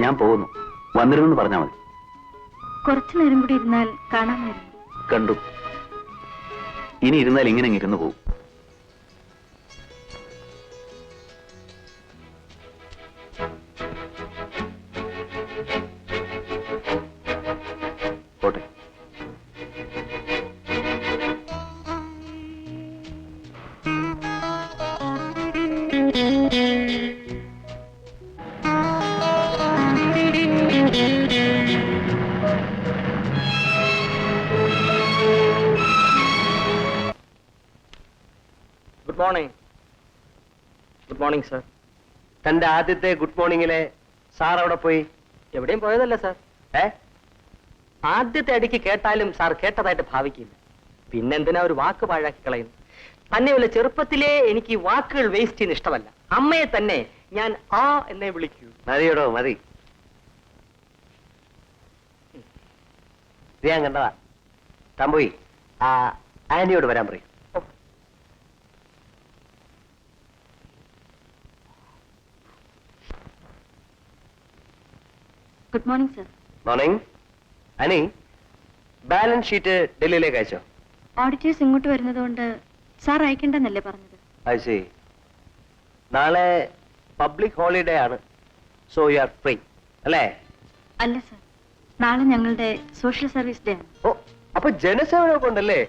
ഞാൻ പോകുന്നു. വന്നിരുന്നെന്ന് പറഞ്ഞാൽ മതി. കുറച്ചു നേരം കൂടി ഇരുന്നാൽ കാണാമായിരുന്നു. കണ്ടു. ഇനി ഇരുന്നാൽ ഇങ്ങനെ ഇരുന്ന് പോകും. പോട്ടെ. Good morning. Good morning sir. തന്റെ ആദ്യത്തെ ഗുഡ് മോർണിംഗിലെ സാർ അവിടെ പോയി? എവിടെയും പോയതല്ല സാർ. ആദ്യത്തെ അടിക്ക് കേട്ടാലും സാർ കേട്ടതായിട്ട് ഭാവിക്കില്ല. പിന്നെന്തിനാ ഒരു വാക്ക് പാഴാക്കി കളയുന്നു? തന്നെയുള്ള ചെറുപ്പത്തിലേ എനിക്ക് വാക്കുകൾ വേസ്റ്റ് ചെയ്യുന്ന ഇഷ്ടമല്ല. അമ്മയെ തന്നെ ഞാൻ ആ എന്നെ വിളിക്കൂ. മതിയോടോ, മതി. ഞാൻ കണ്ടതാ. താൻ പോയി ആ ആന്റിയോട് വരാൻ പറയും. Good morning sir. മോർണിംഗ്. അനി, ബാലൻസ് ഷീറ്റ് ഡൽഹിയിലേക്ക് അയച്ചോ? ഓഡിറ്റേഴ്സ് ഇങ്ങോട്ട് വരുന്നതുകൊണ്ട് സാർ അയക്കണ്ടെന്നല്ലേ പറഞ്ഞത്? അയച്ചേ. നാളെ പബ്ലിക് ഹോളിഡേ ആണ്. സോ യു ആർ ഫ്രീ അല്ലേ? അല്ല സർ, നാളെ ഞങ്ങളുടെ സോഷ്യൽ സർവീസ് ഡേ ആണ്. ഓ, അപ്പൊ ജനസേവനമൊക്കെ ഉണ്ടല്ലേ?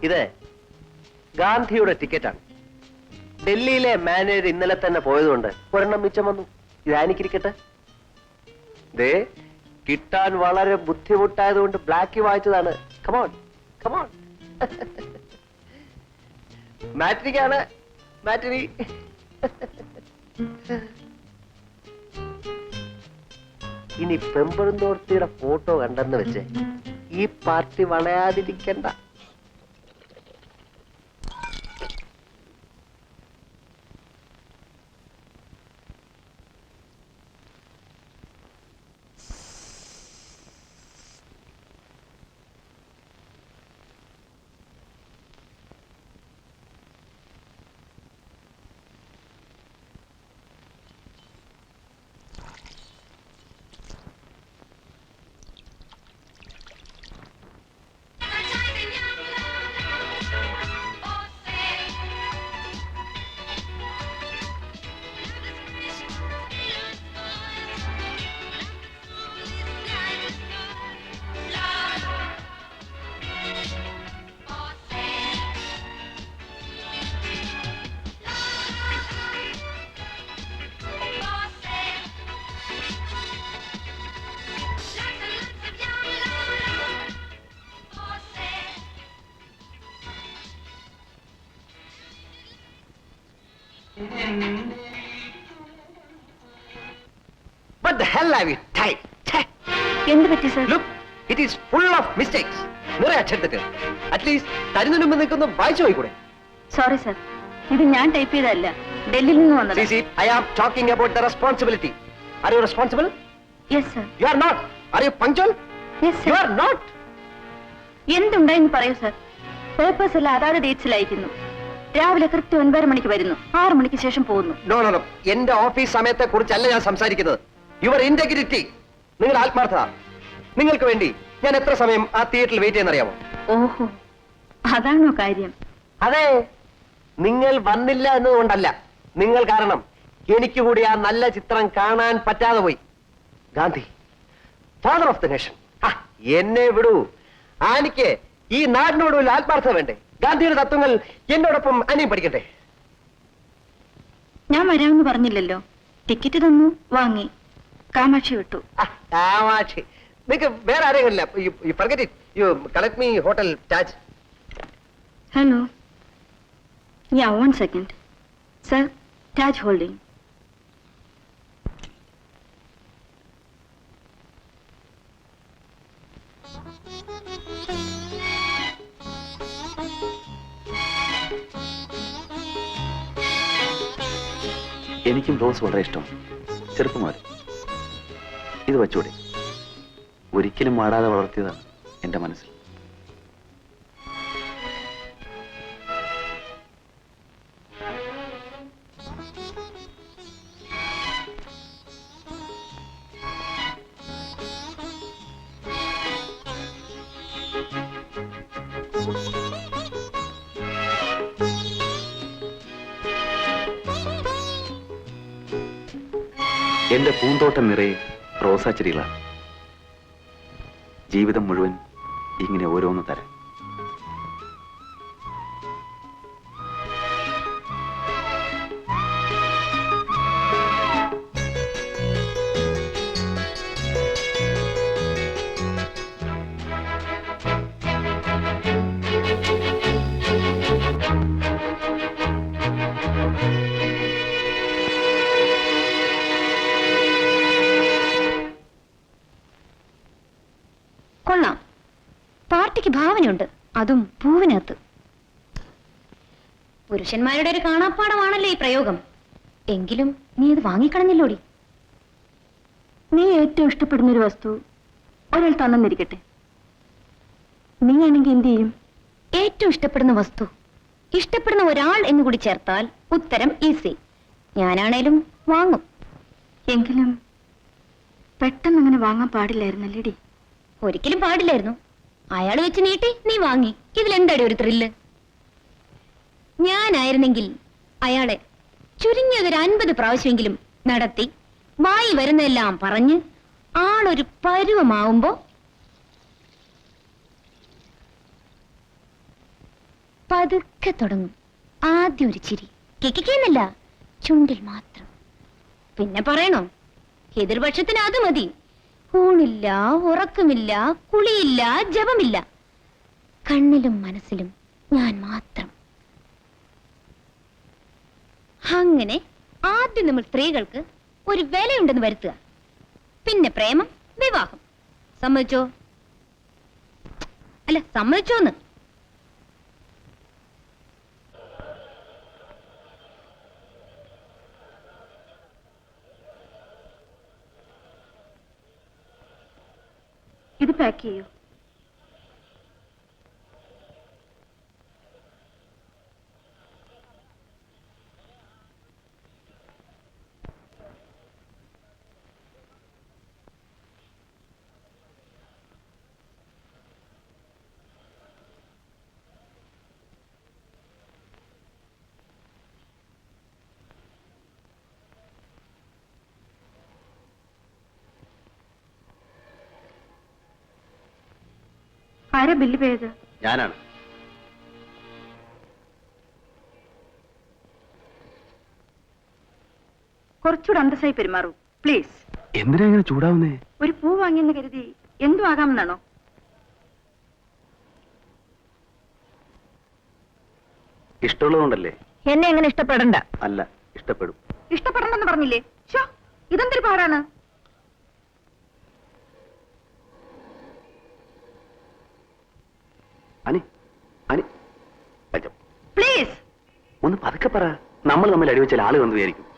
ഇത് ഗാന്ധിയുടെ ടിക്കറ്റാണ്. ഡൽഹിയിലെ മാനേജർ ഇന്നലെ തന്നെ പോയതുകൊണ്ട് ഒരെണ്ണം മിച്ചം വന്നു. ഇതാനിക്കിരിക്കട്ടെ. ദേ, കിട്ടാൻ വളരെ ബുദ്ധിമുട്ടായതുകൊണ്ട് ബ്ലാക്ക് വായിച്ചതാണ്. Come on come on. മാറ്റിനിക്കാണ്, മാറ്റിനി. ഇനി പെമ്പറന്തോർത്തിയുടെ ഫോട്ടോ കണ്ടെന്ന് വെച്ച് ഈ പാർട്ടി വളയാതിരിക്കണ്ട. What the hell have you typed? എന്ത് പറ്റി sir? Look, it is full of mistakes. നിറയെ അക്ഷരത്തെറ്റ്. അറ്റ്ലീസ്റ്റ് തരുന്നതിന് മുമ്പ് നിൽക്കുന്ന വായിച്ചു പോയിക്കൂടെ? സോറി സർ, ഇത് ഞാൻ ടൈപ്പ് ചെയ്തതല്ല, ഡൽഹിയിൽ നിന്ന് വന്നത്. See, I am talking about the responsibility. Are you responsible? Yes sir. You are not. Are you punctual? Yes You sir. are not. എന്തുണ്ടായെന്ന് പറയൂ സർ. പേപ്പേഴ്സ് എല്ലാം അതാത് ഡേറ്റ്സിൽ അയക്കുന്നു. രാവിലെ കൃത്യം 9 മണിക്ക് വരുന്നു, 6 മണിക്ക് ശേഷം പോകുന്നു. No, no, no. എന്റെ ഓഫീസ് സമയത്തെ കുറിച്ചല്ല ഞാൻ സംസാരിക്കുന്നത്. യുവർ ഇന്റഗ്രിറ്റി, നിങ്ങളുടെ ആത്മാർത്ഥത. നിങ്ങൾക്ക് വേണ്ടി ഞാൻ എത്ര സമയം ആ തിയേറ്ററിൽ വെയിറ്റ് ചെയ്യുന്നറിയാമോ? ഓഹോ, അതാണോ കാര്യം? അതെ, നിങ്ങൾ വന്നില്ല എന്നതുകൊണ്ടല്ല, നിങ്ങൾ കാരണം എനിക്ക് കൂടി ആ നല്ല ചിത്രം കാണാൻ പറ്റാതെ പോയി. Gandhi, father of the nation. എന്നെ വിടൂ. ആനിക്ക് ഈ നാടിനോട് ഒരു ആത്മാർത്ഥത വേണ്ടേ? ഗാന്ധിയുടെ തത്വങ്ങൾ എന്നോടൊപ്പം അനിയും പഠിക്കട്ടെ. ഞാൻ വരാമെന്ന് പറഞ്ഞില്ലല്ലോ. ടിക്കറ്റ് തന്നു, വാങ്ങി, കാമാക്ഷി വിട്ടു. കാമാക്ഷി, നിങ്ങൾക്ക് വേറെ ആരെങ്കിലും you collect me hotel Taj. Hello, ya 1 second. Sir, Taj holding. എനിക്കും റോസ് വളരെ ഇഷ്ടമാണ്. ചെറുപ്പം മുതൽ. ഇത് വെച്ചൂടെ? ഒരിക്കലും മാടാതെ വളർത്തിയതാണ് എന്റെ മനസ്സിൽ. എന്റെ പൂന്തോട്ടം നിറയെ റോസാച്ചെടികളാണ്. ജീവിതം മുഴുവൻ ഇങ്ങനെ ഓരോന്ന് തരാം. കൊള്ളാം. പാർട്ടിക്ക് ഭാവനയുണ്ട്, അതും പൂവിനകത്ത്. പുരുഷന്മാരുടെ ഒരു കാണാപ്പാടമാണല്ലോ ഈ പ്രയോഗം. എങ്കിലും നീ ഇത് വാങ്ങിക്കളഞ്ഞല്ലോടി. നീ ഏറ്റവും ഇഷ്ടപ്പെടുന്ന ഒരു വസ്തു ഒരാൾ തന്നിരിക്കട്ടെ, നീ ആണെങ്കിൽ എന്ത് ചെയ്യും? ഏറ്റവും ഇഷ്ടപ്പെടുന്ന വസ്തു, ഇഷ്ടപ്പെടുന്ന ഒരാൾ എന്ന് കൂടി ചേർത്താൽ ഉത്തരം ഈസി. ഞാനാണേലും വാങ്ങും. എങ്കിലും പെട്ടെന്ന് അങ്ങനെ വാങ്ങാൻ പാടില്ലായിരുന്നല്ലേടി? ഒരിക്കലും പാടില്ലായിരുന്നു. അയാൾ വെച്ച് നീട്ടി, നീ വാങ്ങി. ഇതിലെന്താടി ഒരു ത്രില്ല്? ഞാനായിരുന്നെങ്കിൽ അയാളെ ചുരുങ്ങിയതൊരു 50 പ്രാവശ്യമെങ്കിലും നടത്തി വായി വരുന്നതെല്ലാം പറഞ്ഞ് ആളൊരു പരുവമാവുമ്പോ പതുക്കെ തുടങ്ങും. ആദ്യം ഒരു ചിരി, കിക്കിക്കെന്നല്ല, ചുണ്ടിൽ മാത്രം. പിന്നെ പറയണോ, എതിർപക്ഷത്തിന് അത് മതി. ഊണില്ല, ഉറക്കമില്ല, കുളിയില്ല, ജപമില്ല. കണ്ണിലും മനസ്സിലും ഞാൻ മാത്രം. അങ്ങനെ ആദ്യം നമ്മൾ സ്ത്രീകൾക്ക് ഒരു വിലയുണ്ടെന്ന് വരുത്തുക. പിന്നെ പ്രേമം, വിവാഹം. സമ്മതിച്ചോ? അല്ല, സമ്മതിച്ചോന്ന്? ഇത് പാക്ക് ചെയ്യൂ. ആരാ ബില്ല് പേ ചെയ്ത്? ഞാനാണ്. കുറച്ചുകൂടെ അന്തസ്സായി പെരുമാറൂ പ്ലീസ്. എന്തിനാ ഇങ്ങനെ ചൂടാവുന്നേ? ഒരു പൂ വാങ്ങിയെന്ന് കരുതി എന്തും ആകാമെന്നാണോ? ഇഷ്ടമുള്ളതുകൊണ്ടല്ലേ? എന്നെ എങ്ങനെ ഇഷ്ടപ്പെടണ്ട? അല്ല, ഇഷ്ടപ്പെടും. ഇഷ്ടപ്പെടണ്ടെന്ന് പറഞ്ഞില്ലേ? ഇതെന്തൊരു പാടാണ്. അനി അനി പ്ലീസ് ഒന്ന് പതുക്കെ പറ. നമ്മൾ തമ്മിൽ അടിവെച്ചാൽ ആള് വന്നു വിചാരിക്കും.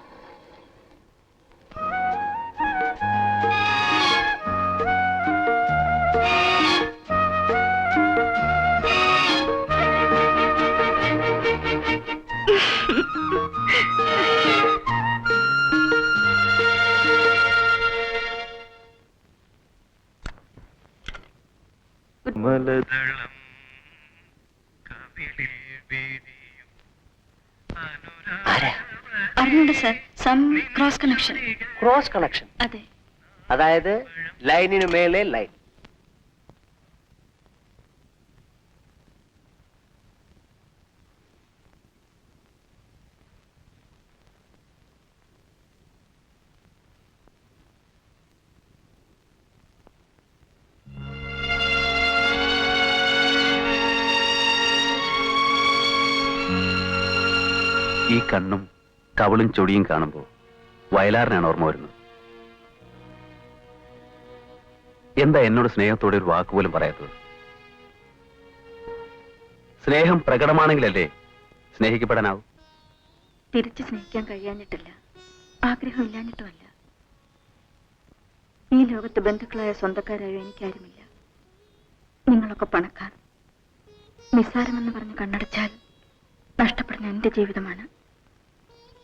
മലദളം അറിഞ്ഞുണ്ട് sir, some cross connection. Cross connection? അതെ. അതായത് ലൈനിനു മേലെ ലൈൻ. ഈ കണ്ണും കവളും ചൊടിയും കാണുമ്പോൾ വയലാറിനാണ് ഓർമ്മ വരുന്നത്. എന്താ എന്നോട് സ്നേഹത്തോടെ ഒരു വാക്കുപോലും പറയാത്തത്? സ്നേഹം പ്രകടമാണെങ്കിലല്ലേ സ്നേഹിക്കപ്പെടാനാവും. തിരിച്ചു സ്നേഹിക്കാൻ കഴിയാഞ്ഞിട്ടില്ല, ആഗ്രഹമില്ലാഞ്ഞിട്ടുമല്ല. ഈ ലോകത്ത് ബന്ധുക്കളായ സ്വന്തക്കാരായോ എനിക്കാരുമില്ല. നിങ്ങളൊക്കെ പണക്കാർ. നിസ്സാരമെന്ന് പറഞ്ഞ് കണ്ണടച്ചാൽ നഷ്ടപ്പെടുന്ന എന്റെ ജീവിതമാണ്.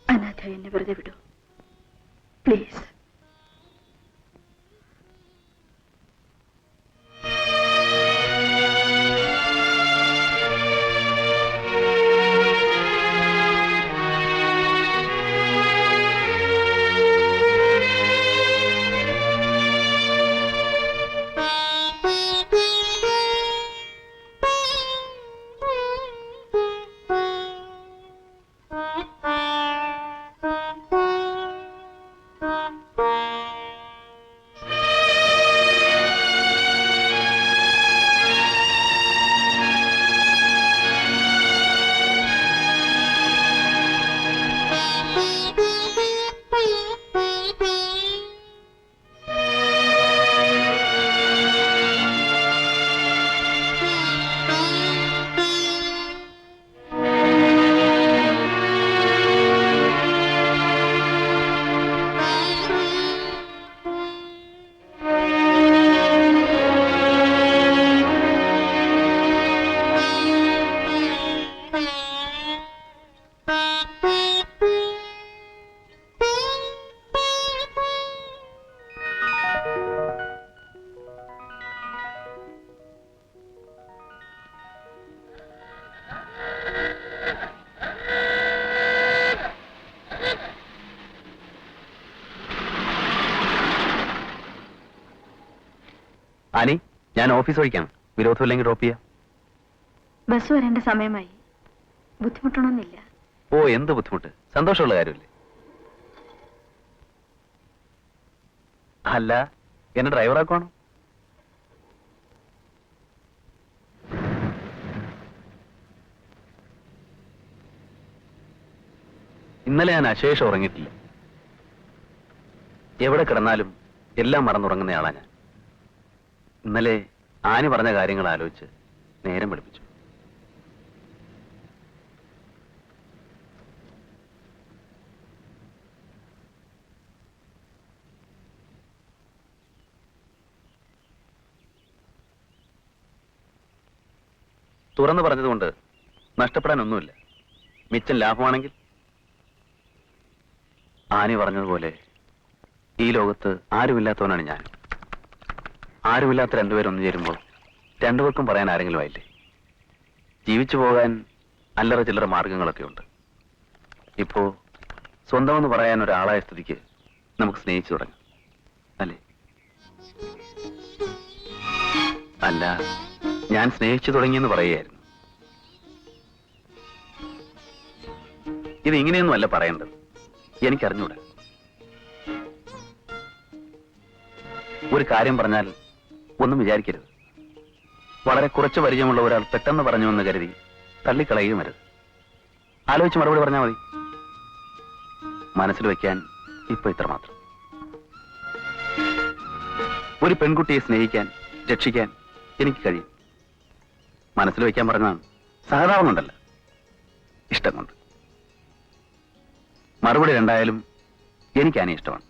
അനാഥ എന്നെ വെറുതെ വിടൂ പ്ലീസ്. ഞാൻ ഓഫീസ് വഴിക്കാണ്. വിരോധമില്ലെങ്കിൽ ഡ്രോപ്പ് ചെയ്യാം. ബസ് വരേണ്ട സമയമായി. ബുദ്ധിമുട്ടണമെന്നില്ല. ഓ, എന്ത് ബുദ്ധിമുട്ട്? സന്തോഷമുള്ള കാര്യമില്ലേ? അല്ല, എന്നെ ഡ്രൈവറാക്കുവാണോ? ഇന്നലെ ഞാൻ അശേഷം ഉറങ്ങിയിട്ടില്ല. എവിടെ കിടന്നാലും എല്ലാം മറന്നുറങ്ങുന്നയാളാ ഞാൻ. ഇന്നലെ ആനി പറഞ്ഞ കാര്യങ്ങൾ ആലോചിച്ച് നേരം വെളുപ്പിച്ചു. തുറന്നു പറഞ്ഞതുകൊണ്ട് നഷ്ടപ്പെടാനൊന്നുമില്ല. മിച്ചം ലാഭമാണെങ്കിൽ. ആനി പറഞ്ഞതുപോലെ ഈ ലോകത്ത് ആരുമില്ലാത്തവനാണ് ഞാൻ. ആരുമില്ലാത്ത രണ്ടുപേരൊന്നു ചേരുമ്പോൾ രണ്ടുപേർക്കും പറയാൻ ആരെങ്കിലും ആയില്ലേ? ജീവിച്ചു പോകാൻ അല്ലറ ചില്ലറ മാർഗങ്ങളൊക്കെ ഉണ്ട്. ഇപ്പോ സ്വന്തമെന്ന് പറയാൻ ഒരാളായ സ്ഥിതിക്ക് നമുക്ക് സ്നേഹിച്ചു തുടങ്ങാം, അല്ലേ? അല്ല, ഞാൻ സ്നേഹിച്ചു തുടങ്ങിയെന്ന് പറയുകയായിരുന്നു. ഇത് ഇങ്ങനെയൊന്നും അല്ല പറയേണ്ടത്. എനിക്കറിഞ്ഞൂടാ. ഒരു കാര്യം പറഞ്ഞാൽ ഒന്നും വിചാരിക്കരുത്. വളരെ കുറച്ച് പരിചയമുള്ള ഒരാൾ പെട്ടെന്ന് പറഞ്ഞുവെന്ന് കരുതി തള്ളിക്കളയുകയും അരുത്. ആലോചിച്ച് മറുപടി പറഞ്ഞാൽ മതി. മനസ്സിൽ വയ്ക്കാൻ ഇപ്പൊ ഇത്ര മാത്രം. ഒരു പെൺകുട്ടിയെ സ്നേഹിക്കാൻ, രക്ഷിക്കാൻ എനിക്ക് കഴിയും. മനസ്സിൽ വയ്ക്കാൻ പറഞ്ഞാൽ സഹതാപം കൊണ്ടല്ല, ഇഷ്ടം കൊണ്ട്. മറുപടി രണ്ടായാലും എനിക്ക് ആനെ ഇഷ്ടമാണ്.